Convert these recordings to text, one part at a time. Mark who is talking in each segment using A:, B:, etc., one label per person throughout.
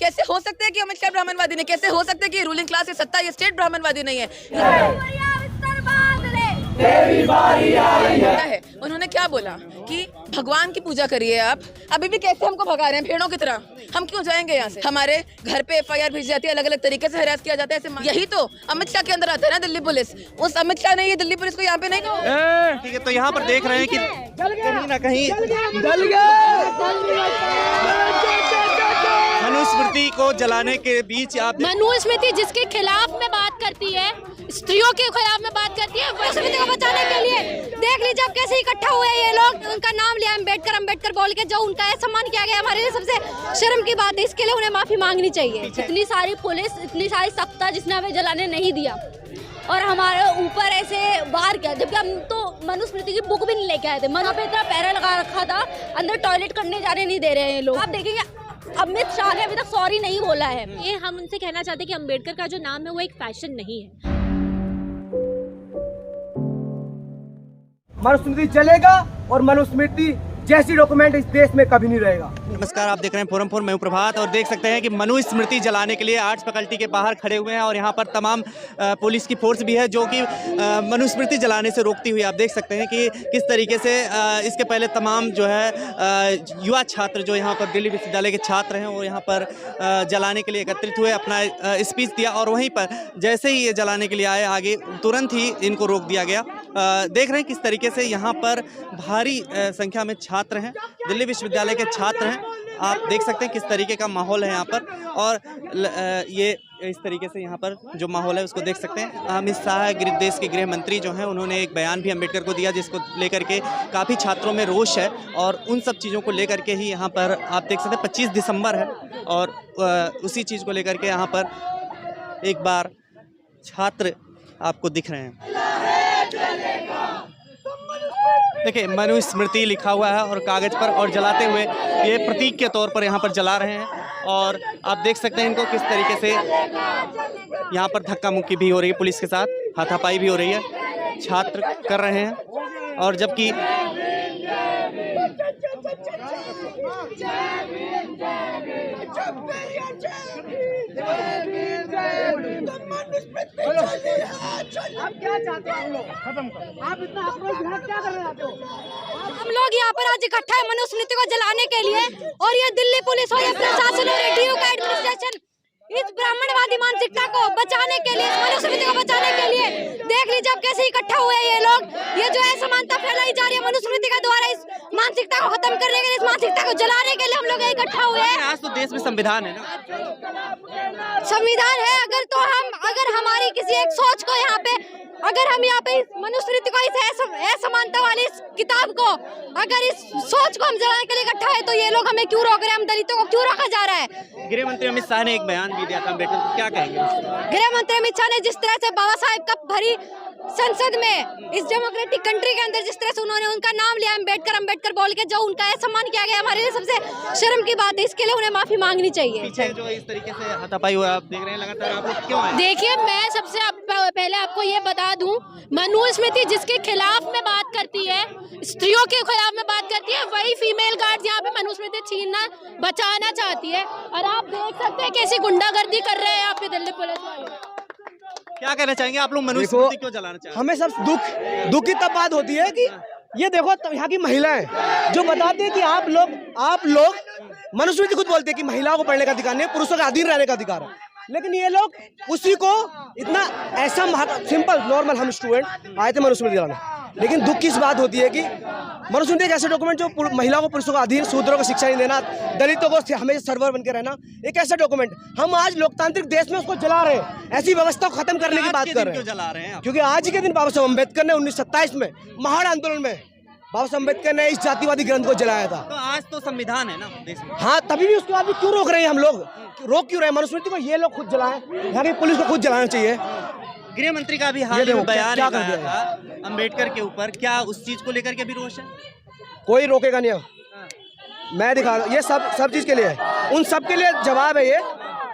A: कैसे हो सकता है कि अमित शाह ब्राह्मणवादी नहीं, कैसे हो सकता है कि रूलिंग क्लास की सत्ता, ये स्टेट ब्राह्मणवादी नहीं है। है उन्होंने क्या बोला कि भगवान की पूजा करिए आप, अभी भी कैसे हमको भगा रहे हैं भेड़ों की तरह, हम क्यों जाएंगे यहाँ से? हमारे घर पे FIR भेजी जाती है, अलग अलग तरीके से हरास किया जाता है, ऐसे यही तो अमित शाह के अंदर आता है ना दिल्ली पुलिस। उस अमित शाह ने ये दिल्ली पुलिस को यहाँ पे नहीं कहा।
B: ठीक है, तो यहाँ पर देख रहे हैं कि कहीं ना कहीं मनुस्मृति को जलाने के बीच आप
C: मनुस्मृति जिसके खिलाफ में बात करती है, स्त्रियों के खिलाफ में बात करती है, मनुस्मृति को बचाने के लिए देख लीजिए अब कैसे इकट्ठा हुए ये लोग, उनका नाम लिया अम्बेडकर अम्बेडकर बोल के, जो उनका सम्मान किया गया हमारे लिए सबसे शर्म की बात है, इसके लिए उन्हें माफी मांगनी चाहिए। इतनी सारी पुलिस, इतनी सारी सत्ता जिसने हमें जलाने नहीं दिया और हमारे ऊपर ऐसे बाहर किया, जबकि हम तो मनुस्मृति की बुक भी नहीं लेके आए थे, वहाँ पे इतना पैरा लगा रखा था, अंदर टॉयलेट करने जाने नहीं दे रहे हैं लोग। आप देखेंगे अमित शाह ने अभी तक सॉरी नहीं बोला है।
D: ये हम उनसे कहना चाहते हैं कि अम्बेडकर का जो नाम है वो एक फैशन नहीं है।
E: मनुस्मृति चलेगा और मनुस्मृति जैसी डॉक्यूमेंट इस देश में कभी नहीं रहेगा।
B: नमस्कार, आप देख रहे हैं फोरम 4, मैं हूं प्रभात और देख सकते हैं कि मनुस्मृति जलाने के लिए आर्ट्स फैकल्टी के बाहर खड़े हुए हैं और यहाँ पर तमाम पुलिस की फोर्स भी है जो कि मनुस्मृति जलाने से रोकती हुई। आप देख सकते हैं कि किस तरीके से इसके पहले तमाम जो है युवा छात्र जो यहाँ पर दिल्ली विश्वविद्यालय के छात्र हैं वो यहाँ पर जलाने के लिए एकत्रित हुए, अपना स्पीच दिया और वहीं पर जैसे ही ये जलाने के लिए आए आगे तुरंत ही इनको रोक दिया गया। देख रहे हैं किस तरीके से यहाँ पर भारी संख्या में छात्र हैं, दिल्ली विश्वविद्यालय के छात्र हैं। आप देख सकते हैं किस तरीके का माहौल है यहाँ पर और ये इस तरीके से यहाँ पर जो माहौल है उसको देख सकते हैं। अमित शाह देश के गृह मंत्री जो हैं उन्होंने एक बयान भी अम्बेडकर को दिया जिसको लेकर के काफ़ी छात्रों में रोष है और उन सब चीज़ों को लेकर के ही यहाँ पर आप देख सकते हैं 25 दिसंबर है और उसी चीज़ को लेकर के यहाँ पर एक बार छात्र आपको दिख रहे हैं। देखिए मनुस्मृति लिखा हुआ है और कागज़ पर और जलाते हुए ये प्रतीक के तौर पर यहाँ पर जला रहे हैं और आप देख सकते हैं इनको किस तरीके से यहाँ पर धक्का मुक्की भी हो रही है, पुलिस के साथ हाथापाई भी हो रही है, छात्र कर रहे हैं और जबकि
E: आप क्या चाहते हैं? आप इतना क्या कर रहे हो?
C: हम लोग यहाँ पर आज इकट्ठा है मनुस्मृति को जलाने के लिए और ये दिल्ली पुलिस और ये प्रशासन और DU का एडमिनिस्ट्रेशन इस ब्राह्मणवादी मानसिकता को बचाने के लिए, मनुस्मृति को बचाने के लिए देख लीजिए अब कैसे इकट्ठा हुए ये लोग, ये जो असमानता फैलाई जा रही है मनुस्मृति के द्वारा, इस मानसिकता को खत्म करने के लिए, इस मानसिकता को जलाने के लिए हम लोग इकट्ठा हुए हैं।
B: आज तो देश में संविधान है ना,
C: संविधान है, अगर हमारी किसी एक सोच को यहाँ पे, अगर हम यहाँ पे इस मनुस्मृति को, इस असमानता वाली इस किताब को, अगर इस सोच को हम जलाने के लिए इकट्ठा है तो ये लोग हमें क्यों रोक रहे हैं? हम दलितों को क्यों रोका जा रहा है?
B: गृह मंत्री अमित शाह ने एक बयान भी दिया था अम्बेडकर को, क्या कहेंगे?
C: गृह मंत्री अमित शाह ने जिस तरह से बाबा साहेब का भरी संसद में इस डेमोक्रेटिक कंट्री के अंदर जिस तरह से उन्होंने उनका नाम लिया अम्बेडकर अम्बेडकर बोल के, जो उनका सम्मान किया गया हमारे लिए सबसे शर्म की बात है, इसके लिए उन्हें माफी मांगनी चाहिए।
B: पीछे जो इस तरीके से हाथापाई हुआ आप देख रहे हैं लगातार, आप लोग क्यों आए?
D: देखिए मैं सबसे पहले आपको ये बता दूं, मनुस्मृति जिसके खिलाफ में बात करती है, स्त्रियों के खिलाफ में बात करती है, वही फीमेल गार्ड यहाँ पे मनुस्मृति छीनना बचाना चाहती है और आप देख सकते हैं कैसी गुंडागर्दी कर रहे हैं यहाँ पे दिल्ली पुलिस वाले।
B: क्या कहना चाहेंगे आप लोग, मनुस्मृति क्यों जलाना चाहते हैं?
E: हमें सब दुख की तब बात होती है कि ये देखो तो यहाँ की महिलाएं जो बताते हैं कि आप लोग मनुस्मृति खुद बोलते हैं कि महिलाओं को पढ़ने का अधिकार नहीं है, पुरुषों का अधीन रहने का अधिकार है, लेकिन ये लोग उसी को इतना ऐसा सिंपल नॉर्मल, हम स्टूडेंट आए थे मनुस्मृति जलाने, लेकिन दुख की इस बात होती है कि मनुस्मृति एक ऐसे डॉक्यूमेंट जो महिलाओं को पुरुषों को अधीन, शूद्रों को शिक्षा नहीं देना, दलितों को हमेशा सर्वर बन के रहना, एक ऐसा डॉक्यूमेंट हम आज लोकतांत्रिक देश में उसको जला रहे हैं, ऐसी व्यवस्था को खत्म करने की बात कर रहे हैं। क्योंकि आज के दिन बाबा साहब अम्बेडकर ने 1927 में महान आंदोलन में बाबा साहब अम्बेडकर ने इस जातिवादी ग्रंथ को जलाया था।
B: तो आज तो संविधान है ना देश में।
E: हाँ, तभी भी उसके बाद भी क्यों रोक रहे हैं हम लोग? रोक क्यों रहे हैं? मनुस्मृति को ये लोग खुद जलाएं, यहाँ की पुलिस को खुद जलाना चाहिए।
B: गृह मंत्री का भी हाल में बयान आया था अम्बेडकर के ऊपर, क्या उस चीज को लेकर के भी रोष है?
E: कोई रोकेगा नहीं। मैं दिखा रहा हूँ, ये सब चीज के लिए है, उन सब के लिए जवाब है ये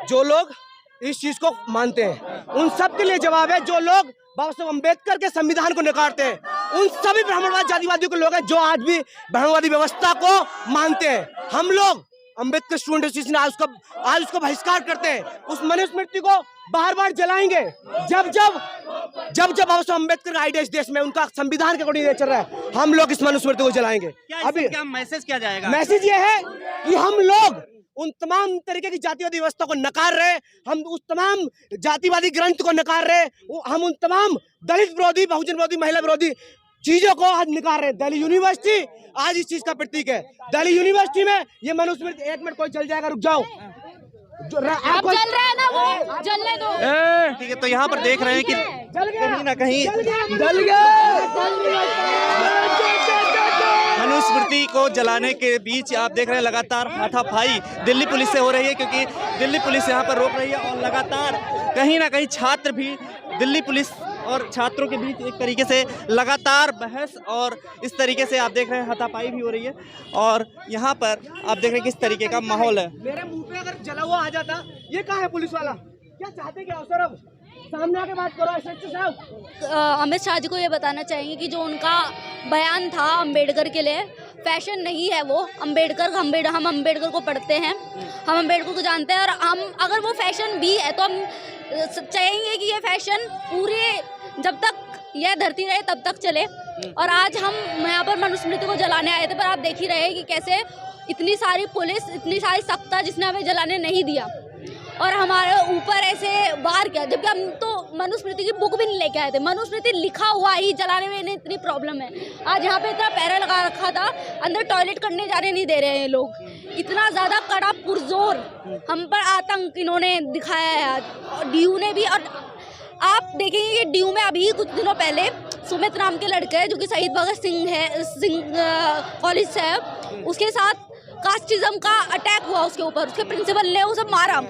E: जो लोग इस चीज को मानते हैं, उन सब के लिए जवाब है जो लोग बाबा साहब अम्बेडकर के संविधान को नकारते हैं, उन सभी ब्राह्मणवाद जातिवादियों के लोग हैं जो आज भी ब्राह्मणवादी व्यवस्था को मानते हैं। हम लोग अम्बेडकर स्टूडेंट एसोसिएशन आज उसका बहिष्कार करते हैं। उस मनुस्मृति को बार बार जलाएंगे जब जब अम्बेडकर का आइडिया इस देश में उनका संविधान के अकॉर्डिंग चल रहा है, हम लोग इस मनुस्मृति को जलाएंगे।
B: अभी क्या मैसेज क्या जाएगा?
E: मैसेज ये है कि हम लोग उन तमाम तरीके की जातिवादी व्यवस्था को नकार रहे, हम उस तमाम जातिवादी ग्रंथ को नकार रहे, हम उन तमाम दलित विरोधी, बहुजन विरोधी, महिला विरोधी चीजों को आज निकाल रहे हैं। दिल्ली यूनिवर्सिटी आज इस चीज का प्रतीक है। दिल्ली यूनिवर्सिटी में ये मनुस्मृति, एक मिनट कोई चल जाएगा, रुक जाओ,
D: अब चल रहा है ना, वो जलने दो।
B: ठीक है, तो यहाँ पर देख रहे हैं कि कहीं ना कहीं मनुस्मृति को जलाने के बीच आप देख रहे हैं लगातार हाथापाई दिल्ली पुलिस से हो रही है, क्योंकि दिल्ली पुलिस यहाँ पर रोक रही है और लगातार कहीं ना कहीं छात्र भी दिल्ली पुलिस और छात्रों के बीच एक तरीके से लगातार बहस और इस तरीके से आप देख रहे हैं हाथापाई भी हो रही है। और यहाँ पर आप देख रहे हैं किस तरीके का माहौल है।
E: मेरे मुंह पे अगर जला हुआ आ जाता, ये कहाँ है पुलिस वाला? क्या चाहते क्या सर? अब सामने आके बात करो एसएचओ साहब।
C: अमित शाह जी को ये बताना चाहेंगे कि जो उनका बयान था अम्बेडकर के लिए, फैशन नहीं है वो। हम अम्बेडकर को पढ़ते हैं, हम अम्बेडकर को जानते हैं, और हम अगर वो फैशन भी है तो हम चाहेंगे कि ये फैशन पूरे जब तक यह धरती रहे तब तक चले। और आज हम यहाँ पर मनुस्मृति को जलाने आए थे, पर आप देख ही रहे हैं कि कैसे इतनी सारी पुलिस, इतनी सारी सख्ता जिसने हमें जलाने नहीं दिया और हमारे ऊपर ऐसे वार किया, जबकि हम तो मनुस्मृति की बुक भी नहीं लेके आए थे। मनुस्मृति लिखा हुआ ही जलाने में इन्हें इतनी प्रॉब्लम है। आज यहाँ पे इतना पैरा लगा रखा था, अंदर टॉयलेट करने जाने नहीं दे रहे हैं लोग। इतना ज़्यादा कड़ा पुरजोर हम पर आतंक इन्होंने दिखाया है आज, डीयू ने भी। और आप देखेंगे कि डीयू में अभी कुछ दिनों पहले सुमित नाम के लड़के हैं जो कि शहीद भगत सिंह कॉलेज से है, उसके साथ कास्टिज्म का अटैक हुआ उसके ऊपर। उसके प्रिंसिपल ने उसे मारा,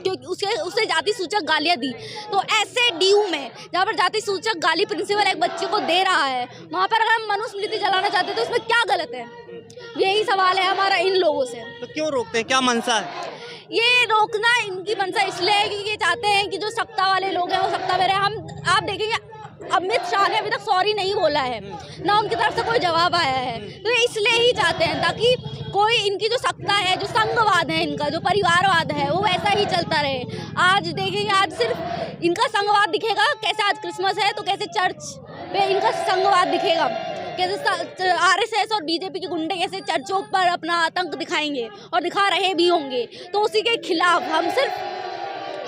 C: क्योंकि उसे जाति सूचक गालियां दी। तो ऐसे डीयू में जहाँ पर जाति सूचक गाली प्रिंसिपल एक बच्चे को दे रहा है, वहाँ पर अगर हम मनुस्मृति जलाना चाहते हैं तो इसमें क्या गलत है? यही सवाल है हमारा इन लोगों से।
B: तो क्यों रोकते हैं, क्या मंशा है?
C: ये रोकना इनकी मंशा इसलिए है कि ये चाहते हैं कि जो सत्ता वाले लोग हैं वो सत्ता में रहे। आप देखेंगे अमित शाह ने अभी तक सॉरी नहीं बोला है, ना उनकी तरफ से कोई जवाब आया है। तो ये इसलिए ही चाहते हैं ताकि कोई इनकी जो सत्ता है, जो संघवाद है इनका, जो परिवारवाद है, वो वैसा ही चलता रहे। आज देखेंगे, आज सिर्फ इनका संघवाद दिखेगा। कैसे आज क्रिसमस है तो कैसे चर्च पे इनका संघवाद दिखेगा, कैसे आरएसएस और बीजेपी के गुंडे कैसे चर्चों पर अपना आतंक दिखाएंगे और दिखा रहे भी होंगे। तो उसी के खिलाफ हम सिर्फ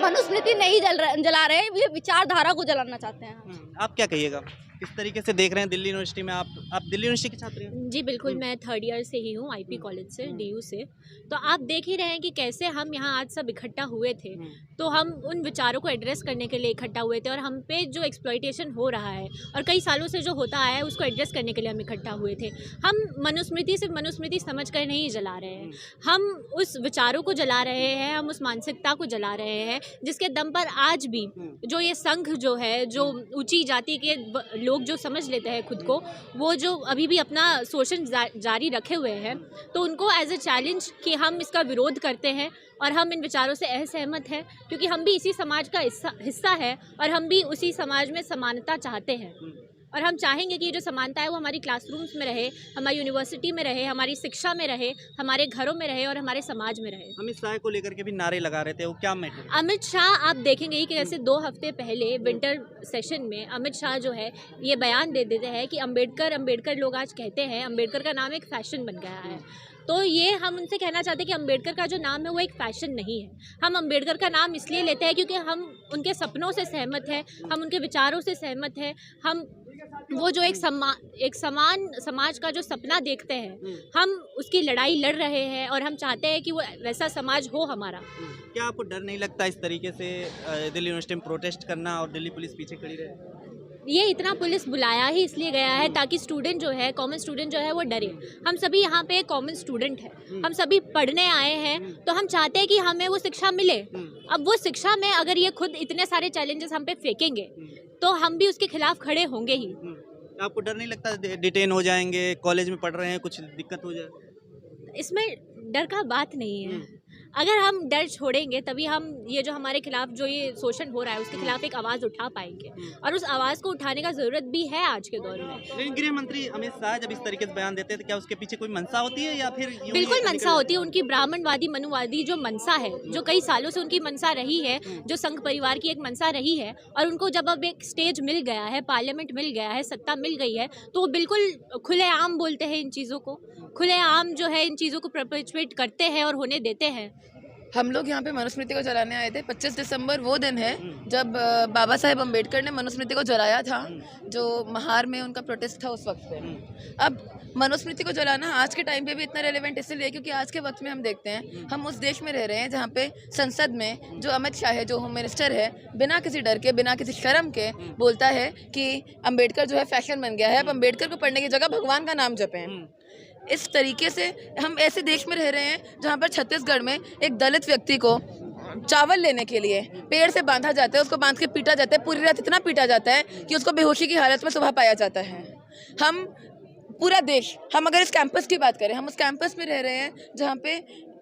C: मनुस्मृति नहीं जला रहे, ये विचारधारा को जलाना चाहते हैं।
B: आप क्या कहिएगा, किस तरीके से देख रहे हैं दिल्ली यूनिवर्सिटी में? आप दिल्ली यूनिवर्सिटी के छात्र हैं?
D: जी बिल्कुल, मैं 3rd ईयर से ही हूँ, आईपी कॉलेज से, डीयू से। तो आप देख ही रहे हैं कि कैसे हम यहाँ आज सब इकट्ठा हुए थे। तो हम उन विचारों को एड्रेस करने के लिए इकट्ठा हुए थे, और हम पे जो एक्सप्लॉइटेशन हो रहा है और कई सालों से जो होता आया है उसको एड्रेस करने के लिए हम इकट्ठा हुए थे। हम मनुस्मृति सिर्फ मनुस्मृति समझ कर नहीं जला रहे हैं, हम उस विचारों को जला रहे हैं, हम उस मानसिकता को जला रहे हैं जिसके दम पर आज भी जो ये संघ जो है, जो ऊंची जाति के लोग जो समझ लेते हैं खुद को, वो जो अभी भी अपना शोषण जारी रखे हुए हैं, तो उनको एज ए चैलेंज कि हम इसका विरोध करते हैं और हम इन विचारों से असहमत हैं, क्योंकि हम भी इसी समाज का हिस्सा है और हम भी उसी समाज में समानता चाहते हैं। और हम चाहेंगे कि ये जो समानता है वो हमारी क्लासरूम्स में रहे, हमारी यूनिवर्सिटी में रहे, हमारी शिक्षा में रहे, हमारे घरों में रहे और हमारे समाज में रहे।
B: अमित शाह को लेकर के भी नारे लगा रहे थे, वो क्या मैटर?
D: अमित शाह, आप देखेंगे कि जैसे 2 हफ्ते पहले विंटर सेशन में अमित शाह जो है ये बयान दे देते हैं कि अम्बेडकर लोग आज कहते हैं अम्बेडकर का नाम एक फैशन बन गया है। तो ये हम उनसे कहना चाहते हैं कि अम्बेडकर का जो नाम है वो एक फ़ैशन नहीं है। हम अम्बेडकर का नाम इसलिए लेते हैं क्योंकि हम उनके सपनों से सहमत हैं, हम उनके विचारों से सहमत हैं, हम वो जो एक समान समाज का जो सपना देखते हैं, हम उसकी लड़ाई लड़ रहे हैं और हम चाहते हैं कि वो वैसा समाज हो हमारा।
B: क्या आपको डर नहीं लगता इस तरीके से दिल्ली यूनिवर्सिटी में प्रोटेस्ट करना और दिल्ली पुलिस पीछे खड़ी रहे?
D: ये इतना पुलिस बुलाया ही इसलिए गया है ताकि स्टूडेंट जो है, कॉमन स्टूडेंट जो है वो डरे। हम सभी यहाँ पे कॉमन स्टूडेंट हैं, हम सभी पढ़ने आए हैं, तो हम चाहते हैं कि हमें वो शिक्षा मिले। अब वो शिक्षा में अगर ये खुद इतने सारे चैलेंजेस हम पे फेंकेंगे तो हम भी उसके खिलाफ खड़े होंगे ही।
B: आपको डर नहीं लगता डिटेन हो जाएंगे, कॉलेज में पढ़ रहे हैं, कुछ दिक्कत हो जाए?
D: इसमें डर का बात नहीं है।
C: अगर हम डर छोड़ेंगे तभी हम ये जो हमारे खिलाफ जो ये शोषण हो रहा है उसके खिलाफ एक आवाज़ उठा पाएंगे, और उस आवाज़ को उठाने का ज़रूरत भी है आज के दौर में।
B: लेकिन गृह मंत्री अमित शाह जब इस तरीके से बयान देते हैं तो क्या उसके पीछे कोई मंशा होती है या फिर यूं ही
C: बिल्कुल
B: निकल
C: मंशा होती है, उनकी ब्राह्मणवादी मनुवादी जो मंशा है, जो कई सालों से उनकी मंशा रही है, जो संघ परिवार की एक मंशा रही है, और उनको जब अब एक स्टेज मिल गया है, पार्लियामेंट मिल गया है, सत्ता मिल गई है, तो वो बिल्कुल खुलेआम बोलते हैं इन चीज़ों को, खुलेआम जो है इन चीज़ों को परपेचुएट करते हैं और होने देते हैं।
A: हम लोग यहाँ पे मनुस्मृति को जलाने आए थे। 25 दिसंबर वो दिन है जब बाबा साहेब अम्बेडकर ने मनुस्मृति को जलाया था, जो महार में उनका प्रोटेस्ट था उस वक्त पे। अब मनुस्मृति को जलाना आज के टाइम पे भी इतना रेलेवेंट इसलिए क्योंकि आज के वक्त में हम देखते हैं हम उस देश में रह रहे हैं जहाँ पे संसद में जो अमित शाह है, जो होम मिनिस्टर है, बिना किसी डर के, बिना किसी शर्म के बोलता है कि अम्बेडकर जो है फैशन बन गया है, अब अम्बेडकर को पढ़ने की जगह भगवान का नाम जपें। इस तरीके से हम ऐसे देश में रह रहे हैं जहाँ पर छत्तीसगढ़ में एक दलित व्यक्ति को चावल लेने के लिए पेड़ से बांधा जाता है, उसको बांध के पीटा जाता है, पूरी रात इतना पीटा जाता है कि उसको बेहोशी की हालत में सुबह पाया जाता है। हम पूरा देश, हम अगर इस कैंपस की बात करें, हम उस कैंपस में रह रहे हैं जहाँ पे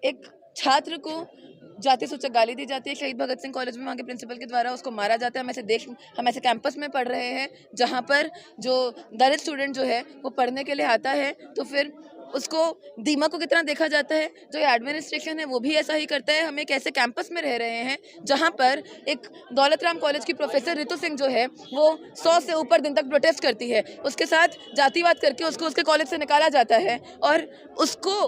A: एक छात्र को जाति सूचक गाली दी जाती है, शहीद भगत सिंह कॉलेज में वहाँ के प्रिंसिपल के द्वारा उसको मारा जाता है। हम ऐसे कैंपस में पढ़ रहे हैं जहाँ पर जो दलित स्टूडेंट जो है वो पढ़ने के लिए आता है तो फिर उसको दीमक को कितना देखा जाता है। जो एडमिनिस्ट्रेशन है वो भी ऐसा ही करता है। हम एक ऐसे कैंपस में रह रहे हैं जहाँ पर एक दौलत राम कॉलेज की प्रोफेसर रितु सिंह जो है वो 100 से ऊपर दिन तक प्रोटेस्ट करती है, उसके साथ जातिवाद करके उसको उसके कॉलेज से निकाला जाता है और उसको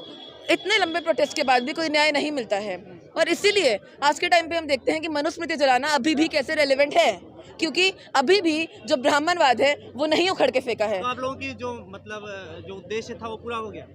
A: इतने लंबे प्रोटेस्ट के बाद भी कोई न्याय नहीं मिलता है। और इसीलिए आज के टाइम पे हम देखते हैं कि मनुस्मृति जलाना अभी भी कैसे रेलेवेंट है, क्योंकि अभी भी जो ब्राह्मणवाद है वो नहीं उखड़ के फेंका है।
B: तो आप लोगों की जो मतलब जो उद्देश्य था वो पूरा हो गया।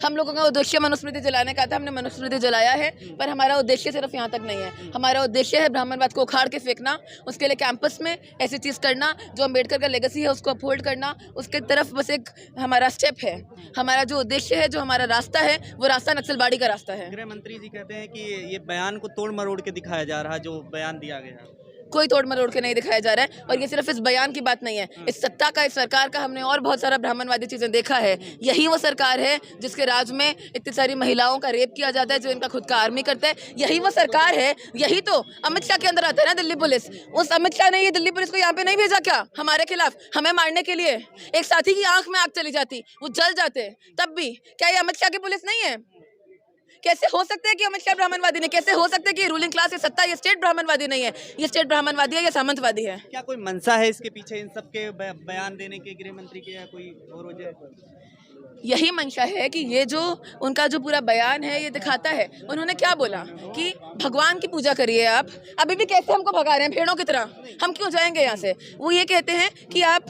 A: हम लोगों का उद्देश्य मनुस्मृति जलाने का था, हमने मनुस्मृति जलाया है, पर हमारा उद्देश्य सिर्फ यहाँ तक नहीं है। हमारा उद्देश्य है ब्राह्मणवाद को उखाड़ के फेंकना, उसके लिए कैंपस में ऐसी चीज़ करना जो अम्बेडकर का लेगेसी है उसको अपहोल्ड करना, उसके तरफ बस एक हमारा स्टेप है। हमारा जो उद्देश्य है, जो हमारा रास्ता है, वो रास्ता नक्सलबाड़ी का रास्ता है।
B: गृह मंत्री जी कहते हैं कि ये बयान को तोड़ मरोड़ के दिखाया जा रहा है, जो बयान दिया गया है
A: कोई तोड़ मरोड़ के नहीं दिखाया जा रहा है। और ये सिर्फ इस बयान की बात नहीं है, इस सत्ता का, इस सरकार का हमने और बहुत सारा ब्राह्मणवादी चीज़ें देखा है। यही वो सरकार है जिसके राज में इतनी सारी महिलाओं का रेप किया जाता है, जो इनका खुद का आर्मी करता है। यही वो सरकार है, यही तो अमित शाह के अंदर आता है ना दिल्ली पुलिस। उस अमित शाह ने ये दिल्ली पुलिस को यहाँ पे नहीं भेजा क्या हमारे खिलाफ, हमें मारने के लिए? एक साथी की आंख में आग चली जाती, वो जल जाते, तब भी क्या ये अमित शाह की पुलिस नहीं है? कैसे हो सकता है कि अमित शाह ब्राह्मणवादी नहीं? कैसे हो सकता है कि रूलिंग क्लास, ये सत्ता, ये स्टेट ब्राह्मणवादी नहीं है? ये स्टेट ब्राह्मणवादी है या सामंतवादी है?
B: क्या कोई मंशा है इसके पीछे, इन सब के बयान देने के गृह मंत्री के, या कोई और वजह?
A: यही मंशा है कि ये जो उनका जो पूरा बयान है ये दिखाता है। उन्होंने क्या बोला कि भगवान की पूजा करिए आप, अभी भी कैसे हमको भगा रहे हैं भेड़ों की तरह, हम क्यों जाएंगे यहाँ से? वो ये कहते हैं कि आप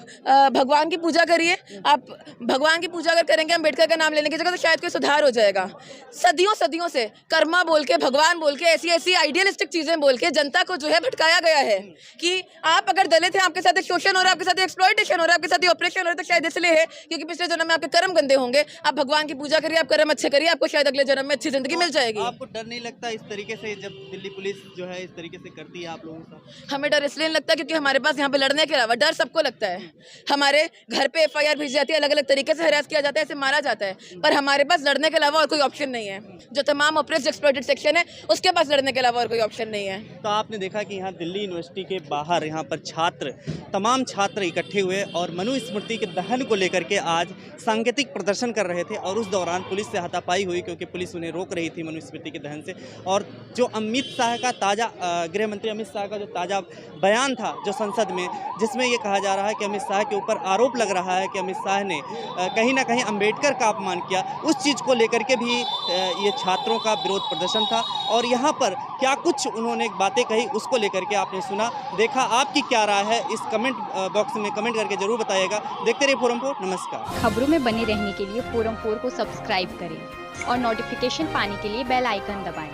A: भगवान की पूजा करिए, आप भगवान की पूजा अगर करेंगे अम्बेडकर का नाम लेने की जगह तो शायद कोई सुधार हो जाएगा। सदियों से कर्मा बोल के, भगवान बोल के, ऐसी ऐसी आइडियलिस्टिक चीज़ें बोल के जनता को जो है भटकाया गया है कि आप अगर दलित हैं, आपके साथ एक शोषण हो रहा है, आपके साथ एक्सप्लॉयटेशन हो रहा है, आपके साथ ऑपरेशन हो रहा है, तो शायद इसलिए है क्योंकि पिछले जन्म में आपके कर्म गंदे होंगे। आप भगवान की पूजा करिए, आप कर्म अच्छे करिए, आपको शायद अगले जन्म में अच्छी जिंदगी मिल जाएगी।
B: आपको डर नहीं लगता इस तरीके से, जब दिल्ली पुलिस जो है इस तरीके से करती है आप लोगों का?
A: हमें डर इसलिए नहीं लगता क्योंकि हमारे पास यहाँ पे लड़ने के अलावा डर सबको लगता है। हमारे घर पे FIR भेजी जाती है, अलग अलग तरीके से हरास किया जाता है, ऐसे मारा जाता है, पर हमारे पास लड़ने के अलावा और कोई ऑप्शन नहीं है। जो तमाम ऑप्रेस्ड एक्सप्लॉइटेड सेक्शन है उसके पास लड़ने के अलावा और कोई ऑप्शन नहीं है।
B: तो आपने देखा कि यहाँ दिल्ली यूनिवर्सिटी के बाहर यहाँ पर तमाम छात्र इकट्ठे हुए और मनुस्मृति के दहन को लेकर के आज सांकेतिक प्रदर्शन कर रहे थे, और उस दौरान पुलिस से हाथापाई हुई क्योंकि पुलिस उन्हें रोक रही थी मनुस्मृति के दहन से। और जो अमित शाह का ताज़ा, गृह मंत्री अमित शाह का जो ताज़ा बयान था जो संसद में, जिसमें ये कहा जा रहा है कि अमित शाह के ऊपर आरोप लग रहा है कि अमित शाह ने कहीं ना कहीं अम्बेडकर का अपमान किया, उस चीज़ को लेकर के भी ये छात्रों का विरोध प्रदर्शन था। और यहाँ पर क्या कुछ उन्होंने बातें कही उसको लेकर के आपने सुना, देखा। आपकी क्या राय है इस कमेंट बॉक्स में कमेंट करके जरूर बताइएगा। देखते रहिए फोरम 4। नमस्कार।
F: खबरों में बने रहने के लिए फोरम 4 को सब्सक्राइब करें और नोटिफिकेशन पाने के लिए बेल आइकन दबाएं।